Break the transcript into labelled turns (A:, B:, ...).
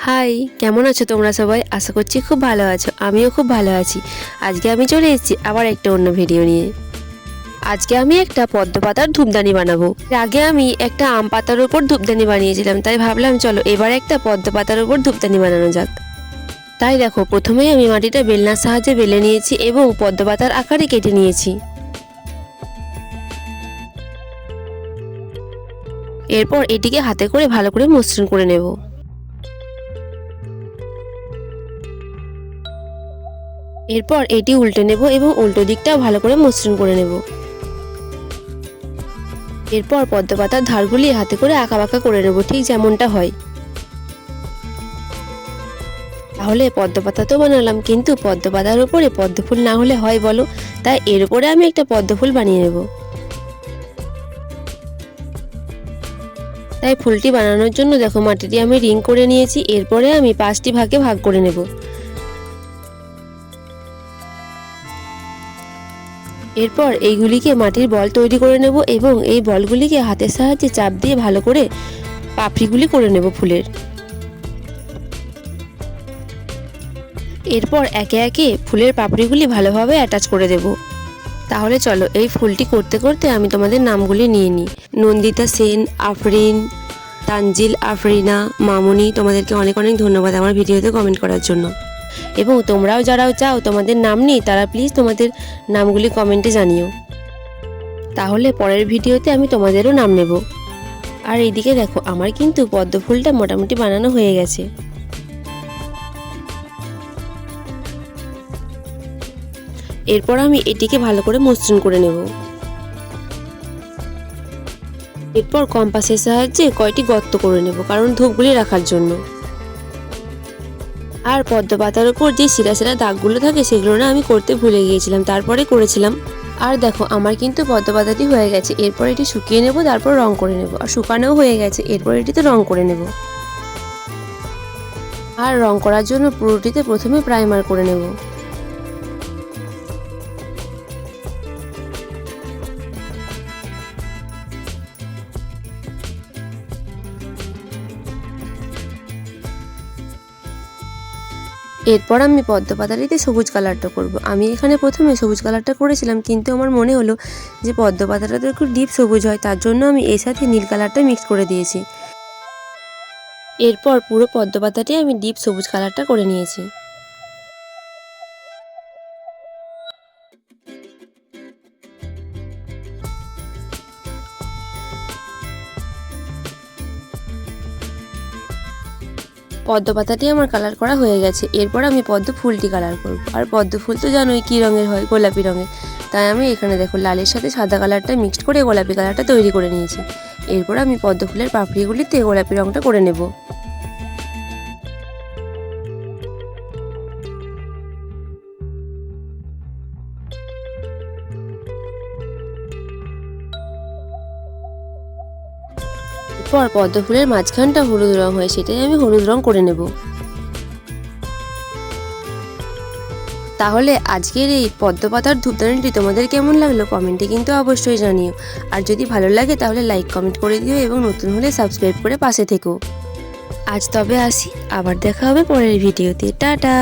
A: High, কেমন আছো তোমরা সবাই? আশা করছি খুব ভালো আছো। আমিও খুব ভালো আছি। আজকে আমি চলে এসেছি আবার একটা অন্য ভিডিও নিয়ে। আজকে আমি একটা পদ্ম পাতার ধূপদানি বানাবো। এর আগে আমি একটা আম পাতার উপর ধূপদানি বানিয়েছিলাম, তাই ভাবলাম চলো এবার একটা পদ্ম পাতার উপর ধূপদানি বানানো যাক। তাই দেখো, প্রথমেই আমি মাটিটা বেলনার সাহায্যে বেলে নিয়েছি এবং পদ্ম পাতার আকারে কেটে নিয়েছি। এরপর এটিকে হাতে করে ভালো করে মসৃণ করে নেব। এরপর এটি উল্টে নেব এবং উল্টো দিকটাও ভালো করে মসৃণ করে নেব। এরপর পদ্ম পাতার ধারগুলি হাতে করে আঁকাবাঁকা করে নেব, ঠিক যেমনটা হয়। তাহলে পদ্ম পাতা তো বানালাম, কিন্তু পদ্ম পাতার উপরে পদ্ম ফুল না হলে হয় বলো? তাই এর উপরে আমি একটা পদ্ম ফুল বানিয়ে নেব। তাই ফুলটি বানানোর জন্য দেখো, মাটিটি আমি রিং করে নিয়েছি। এরপরে আমি 5টি ভাগে ভাগ করে নেব। এরপর এইগুলিকে মাটির বল তৈরি করে নেব এবং এই বলগুলিকে হাতের সাহায্যে চাপ দিয়ে ভালো করে পাপড়িগুলি করে নেব ফুলের। এরপর একে একে ফুলের পাপড়িগুলি ভালোভাবে অ্যাটাচ করে দেব। তাহলে চলো এই ফুলটি করতে করতে আমি তোমাদের নামগুলি নিয়ে নিই। নন্দিতা সেন, আফরিন, তানজিল, আফরিনা, মামুনি, তোমাদেরকে অনেক অনেক ধন্যবাদ আমার ভিডিওতে কমেন্ট করার জন্য। এবং তোমরাও যারাও চাও তোমাদের নাম নেই, তারা প্লিজ তোমাদের নামগুলি কমেন্টে জানিও। তাহলে পরের ভিডিওতে আমি তোমাদেরও নাম নেব। আর এইদিকে দেখো, আমার কিন্তু পদ্ম ফুলটা মোটামুটি বানানো হয়ে গেছে। এরপর আমি এটিকে ভালো করে মসৃণ করে নেব। এরপর কম্পাসের সাহায্যে কয়টি গর্ত করে নেব, কারণ ধূপগুলি রাখার জন্য। আর পদ্ম পাতার উপর যে শিরা শিরা দাগগুলো থাকে সেগুলো না আমি করতে ভুলে গিয়েছিলাম, তারপরে করেছিলাম। আর দেখো, আমার কিন্তু পদ্ম পাতাটি হয়ে গেছে। এরপর এটি শুকিয়ে নেব, তারপর রং করে নেব। আর শুকানোও হয়ে গেছে, এরপর এটিতে রং করে নেব। আর রং করার জন্য পুরোটিতে প্রথমে প্রাইমার করে নেব। এরপর আমি পদ্ম পাতাটিতে সবুজ কালারটা করব। আমি এখানে প্রথমে সবুজ কালারটা করেছিলাম, কিন্তু আমার মনে হলো যে পদ্ম পাতাটা তো একটু ডিপ সবুজ হয়, তার জন্য আমি এর সাথে নীল কালারটা মিক্স করে দিয়েছি। এরপর পুরো পদ্ম পাতাটি আমি ডিপ সবুজ কালারটা করে নিয়েছি। পদ্ম পাতাটি আমার কালার করা হয়ে গেছে। এরপর আমি পদ্ম ফুলটি কালার করব। আর পদ্ম ফুল তো জানোই কী রঙের হয়, গোলাপি রঙের। তাই আমি এখানে দেখো লালের সাথে সাদা কালারটা মিক্সড করে গোলাপি কালারটা তৈরি করে নিয়েছি। এরপর আমি পদ্ম ফুলের পাপড়িগুলিতে গোলাপি রঙটা করে নেব। এরপর পদ্ম ফুলের মাঝখানটা হলুদ রং হয়, সেটাই আমি হলুদ রং করে নেব। তাহলে আজকের এই পদ্ম পাতার ধূপদানিটি তোমাদের কেমন লাগলো কমেন্টে কিন্তু অবশ্যই জানিও। আর যদি ভালো লাগে তাহলে লাইক কমেন্ট করে দিও এবং নতুন হলে সাবস্ক্রাইব করে পাশে থেকো। আজ তবে আসি, আবার দেখা হবে পরের ভিডিওতে। টাটা।